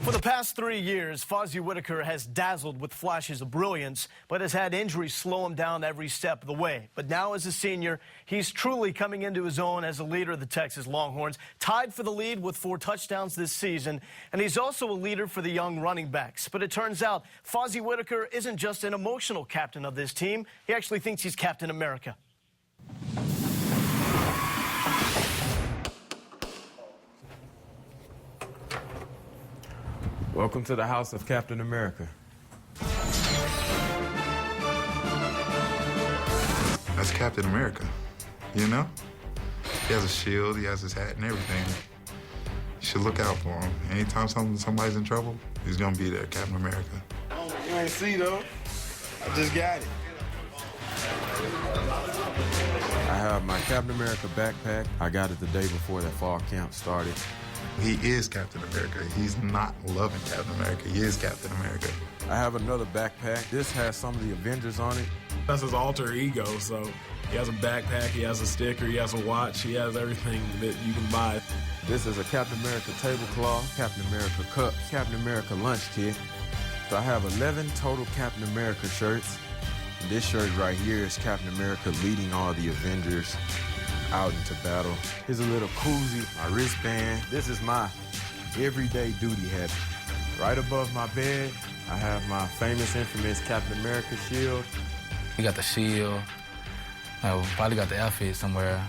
For the past 3 years, Fozzie Whitaker has dazzled with flashes of brilliance, but has had injuries slow him down every step of the way. But now as a senior, he's truly coming into his own as a leader of the Texas Longhorns, tied for the lead with 4 touchdowns this season, and he's also a leader for the young running backs. But it turns out Fozzie Whitaker isn't just an emotional captain of this team, he actually thinks he's Captain America. Welcome to the house of Captain America. That's Captain America, you know? He has a shield, he has his hat and everything. You should look out for him. Anytime somebody's in trouble, he's gonna be there, Captain America. You ain't see, though. I just got it. I have my Captain America backpack. I got it the day before that fall camp started. He is Captain America. He's not loving Captain America. He is Captain America. I have another backpack. This has some of the Avengers on it. That's his alter ego, so he has a backpack, he has a sticker, he has a watch, he has everything that you can buy. This is a Captain America tablecloth, Captain America cup, Captain America lunch kit. So I have 11 total Captain America shirts. And this shirt right here is Captain America leading all the Avengers out into battle. Here's a little koozie, my wristband. This is my everyday duty hat. Right above my bed, I have my famous, infamous Captain America shield. We got the shield. Probably got the outfit somewhere.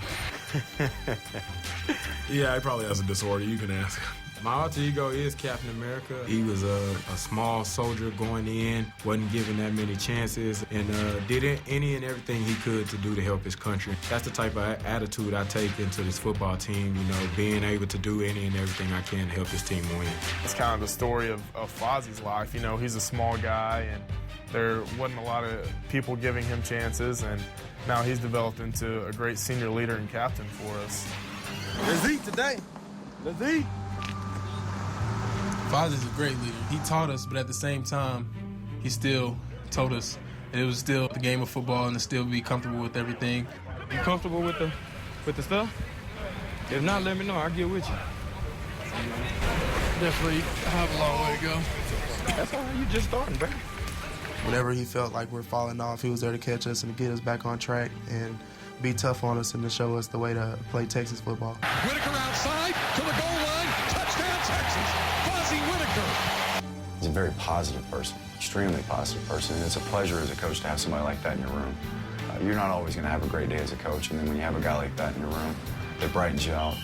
Yeah, he probably has a disorder. You can ask. My alter ego is Captain America. He was a small soldier going in, wasn't given that many chances, and did any and everything he could to do to help his country. That's the type of attitude I take into this football team, you know, being able to do any and everything I can to help this team win. It's kind of the story of Fozzie's life. You know, he's a small guy, and there wasn't a lot of people giving him chances, and now he's developed into a great senior leader and captain for us. Let's eat today. Let's eat. Fozzie's a great leader. He taught us, but at the same time, he still told us that it was still the game of football and to still be comfortable with everything. You comfortable with the stuff? If not, let me know. I'll get with you. Definitely have a long way to go. That's all right. You just starting, bro. Whenever he felt like we're falling off, he was there to catch us and to get us back on track and be tough on us and to show us the way to play Texas football. Whitaker outside to the goal line. Touchdown, Texas. Fozzie Whitaker. He's a very positive person, extremely positive person. And it's a pleasure as a coach to have somebody like that in your room. You're not always going to have a great day as a coach, and then when you have a guy like that in your room, it brightens you out.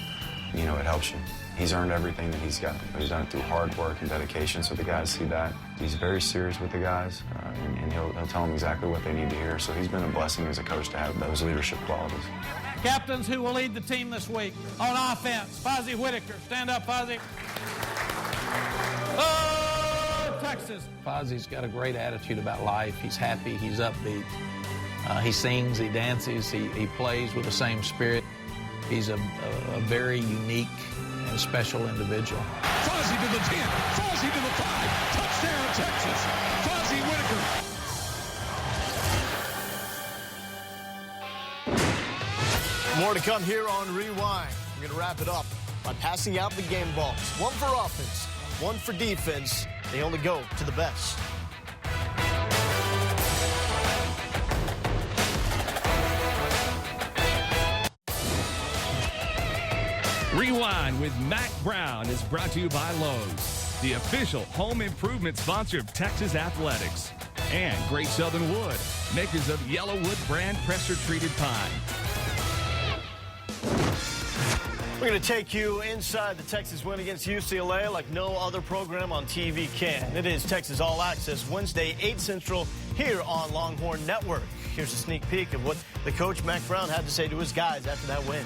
You know, it helps you. He's earned everything that he's got. He's done it through hard work and dedication, so the guys see that. He's very serious with the guys, and he'll tell them exactly what they need to hear. So he's been a blessing as a coach to have those leadership qualities. Captains who will lead the team this week on offense. Fozzie Whitaker. Stand up, Fozzie. Oh, Texas. Fozzie's got a great attitude about life. He's happy. He's upbeat. He sings. He dances. He plays with the same spirit. He's a very unique and special individual. Fozzie to the 10. Fozzie to the 5. Touchdown, Texas. Fozzie Whitaker. More to come here on Rewind. We're going to wrap it up by passing out the game balls. One for offense, one for defense. They only go to the best. Rewind with Mack Brown is brought to you by Lowe's, the official home improvement sponsor of Texas Athletics, and Great Southern Wood, makers of Yellowwood brand pressure-treated pine. We're going to take you inside the Texas win against UCLA like no other program on TV can. It is Texas All Access, Wednesday, 8 Central, here on Longhorn Network. Here's a sneak peek of what the coach, Mack Brown, had to say to his guys after that win.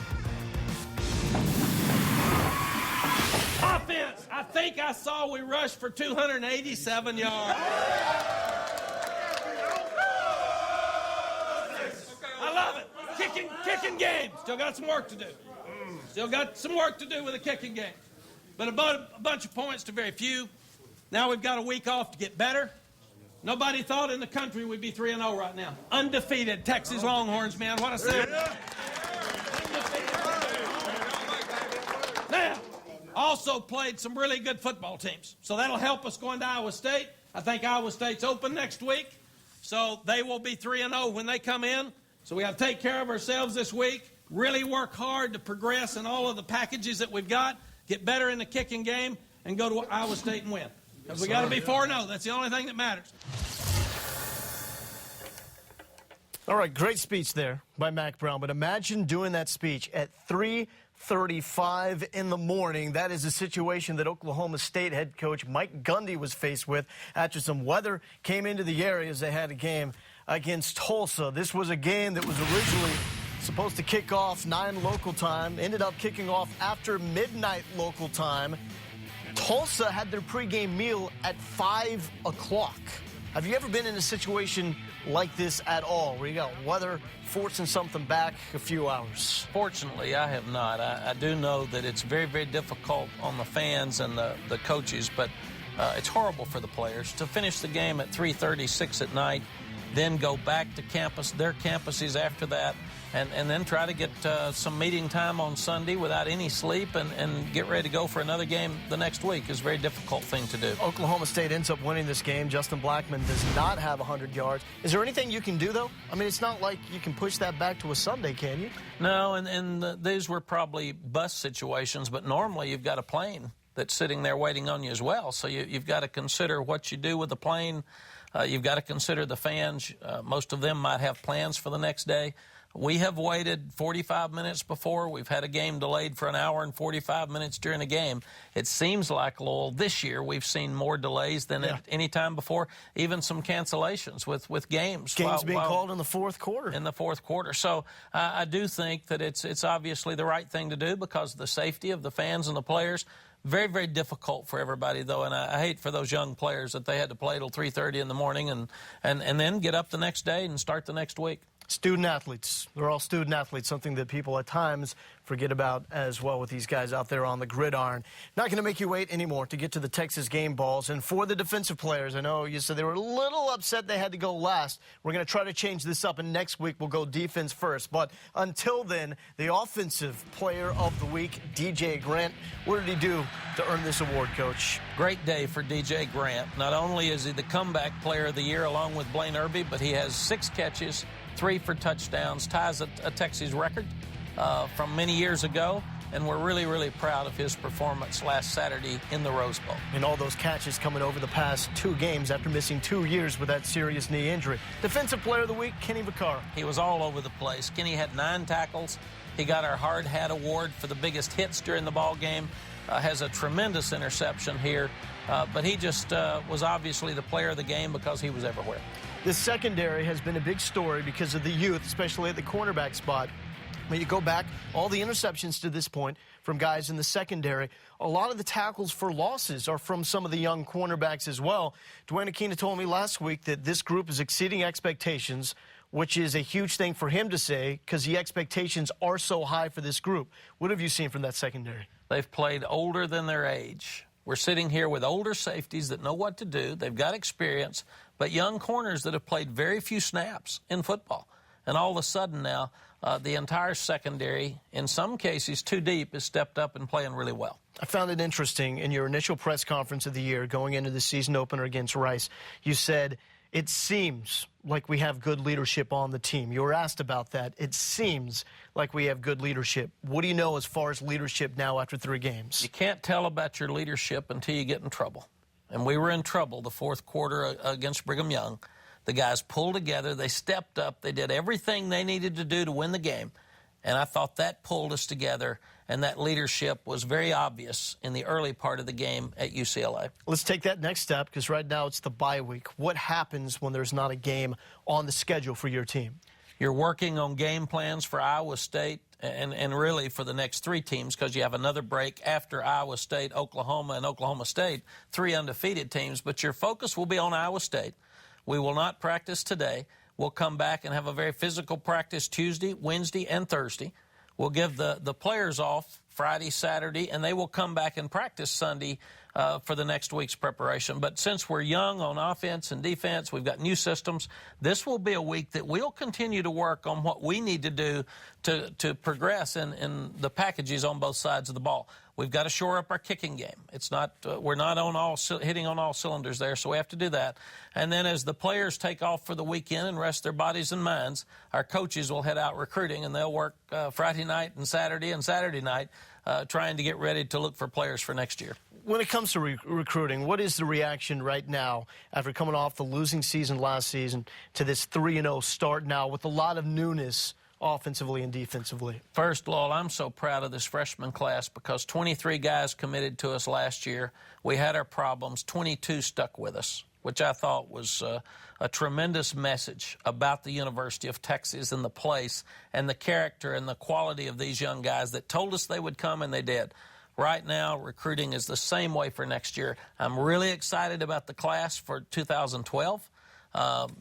Offense. I think I saw we rushed for 287 yards. I love it. Kicking game. Still got some work to do. Still got some work to do with the kicking game. But a bunch of points to very few. Now we've got a week off to get better. Nobody thought in the country we'd be 3-0 right now. Undefeated Texas Longhorns, man. What a season. Now, also played some really good football teams. So that'll help us going to Iowa State. I think Iowa State's open next week, so they will be 3-0 when they come in. So we have to take care of ourselves this week, really work hard to progress in all of the packages that we've got, get better in the kicking game, and go to Iowa State and win. Because we got to be 4-0. That's the only thing that matters. All right, great speech there by Mack Brown. But imagine doing that speech at 3:35 in the morning. That is a situation that Oklahoma State head coach Mike Gundy was faced with after some weather came into the area as they had a game against Tulsa. This was a game that was originally supposed to kick off 9 local time, ended up kicking off after midnight local time. Tulsa had their pregame meal at 5 o'clock. Have you ever been in a situation like this at all, where you got weather forcing something back a few hours? Fortunately, I have not. I do know that it's very, very difficult on the fans and the coaches, but it's horrible for the players to finish the game at 3:36 at night, then go back to campus, their campuses after that, and then try to get some meeting time on Sunday without any sleep and get ready to go for another game the next week is a very difficult thing to do. Oklahoma State ends up winning this game. Justin Blackman does not have 100 yards. Is there anything you can do, though? I mean, it's not like you can push that back to a Sunday, can you? No, and these were probably bus situations, but normally you've got a plane that's sitting there waiting on you as well. So you've got to consider what you do with the plane. You've got to consider the fans. Most of them might have plans for the next day. We have waited 45 minutes before. We've had a game delayed for an hour and 45 minutes during a game. It seems like, Lowell, this year we've seen more delays than at any time before, even some cancellations with games. Games being called in the fourth quarter. In the fourth quarter. So I do think that it's obviously the right thing to do because of the safety of the fans and the players. Very, very difficult for everybody, though, and I hate for those young players that they had to play till 3:30 in the morning and then get up the next day and start the next week. Student athletes. They're all student athletes, something that people at times forget about as well with these guys out there on the gridiron. Not going to make you wait anymore to get to the Texas game balls. And for the defensive players, I know you said they were a little upset they had to go last. We're going to try to change this up, and next week we'll go defense first. But until then, the offensive player of the week, DJ Grant. What did he do to earn this award, Coach? Great day for DJ Grant. Not only is he the comeback player of the year along with Blaine Irby, but he has 6 catches, 3 for touchdowns, ties a Texas record from many years ago, and we're really, really proud of his performance last Saturday in the Rose Bowl. And all those catches coming over the past 2 games after missing 2 years with that serious knee injury. Defensive Player of the Week, Kenny Vaccaro. He was all over the place. Kenny had 9 tackles. He got our Hard Hat Award for the biggest hits during the ball game. Has a tremendous interception here, but he just was obviously the player of the game because he was everywhere. The secondary has been a big story because of the youth, especially at the cornerback spot. When you go back, all the interceptions to this point from guys in the secondary, a lot of the tackles for losses are from some of the young cornerbacks as well. Dwayne Aquina told me last week that this group is exceeding expectations, which is a huge thing for him to say because the expectations are so high for this group. What have you seen from that secondary? They've played older than their age. We're sitting here with older safeties that know what to do. They've got experience, but young corners that have played very few snaps in football. And all of a sudden now, the entire secondary, in some cases too deep, has stepped up and playing really well. I found it interesting in your initial press conference of the year going into the season opener against Rice. You said, it seems like we have good leadership on the team. You were asked about that. It seems like we have good leadership. What do you know as far as leadership now after 3 games? You can't tell about your leadership until you get in trouble. And we were in trouble the fourth quarter against Brigham Young. The guys pulled together. They stepped up. They did everything they needed to do to win the game. And I thought that pulled us together, and that leadership was very obvious in the early part of the game at UCLA. Let's take that next step, because right now it's the bye week. What happens when there's not a game on the schedule for your team? You're working on game plans for Iowa State and really for the next 3 teams, because you have another break after Iowa State, Oklahoma, and Oklahoma State, 3 undefeated teams. But your focus will be on Iowa State. We will not practice today. We'll come back and have a very physical practice Tuesday, Wednesday, and Thursday. We'll give the players off Friday, Saturday, and they will come back and practice Sunday for the next week's preparation. But since we're young on offense and defense, we've got new systems, this will be a week that we'll continue to work on what we need to do to progress in the packages on both sides of the ball. We've got to shore up our kicking game. It's not we're not hitting on all cylinders there, so we have to do that. And then as the players take off for the weekend and rest their bodies and minds, our coaches will head out recruiting, and they'll work Friday night and Saturday night trying to get ready to look for players for next year. When it comes to recruiting, what is the reaction right now after coming off the losing season last season to this 3-0 start now with a lot of newness offensively and defensively? First, Lowell, I'm so proud of this freshman class because 23 guys committed to us last year. We had our problems. 22 stuck with us, which I thought was a tremendous message about the University of Texas and the place and the character and the quality of these young guys that told us they would come, and they did. Right now, recruiting is the same way for next year. I'm really excited about the class for 2012.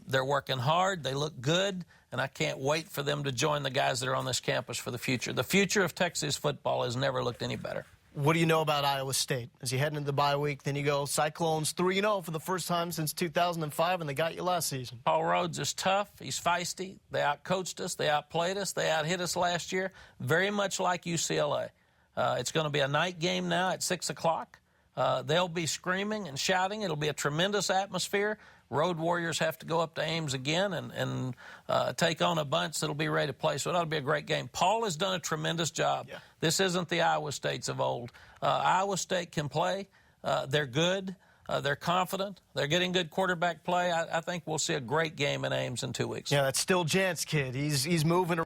They're working hard. They look good, and I can't wait for them to join the guys that are on this campus for the future. The future of Texas football has never looked any better. What do you know about Iowa State? As you head into the bye week, then you go Cyclones 3-0 for the first time since 2005, and they got you last season. Paul Rhodes is tough. He's feisty. They outcoached us. They outplayed us. They outhit us last year, very much like UCLA. It's going to be a night game now at 6 o'clock. They'll be screaming and shouting. It'll be a tremendous atmosphere. Road Warriors have to go up to Ames again and take on a bunch that'll be ready to play. So it ought to be a great game. Paul has done a tremendous job. Yeah. This isn't the Iowa States of old. Iowa State can play. They're good. They're confident. They're getting good quarterback play. I think we'll see a great game in Ames in 2 weeks. Yeah, that's still Jant's kid. He's moving around.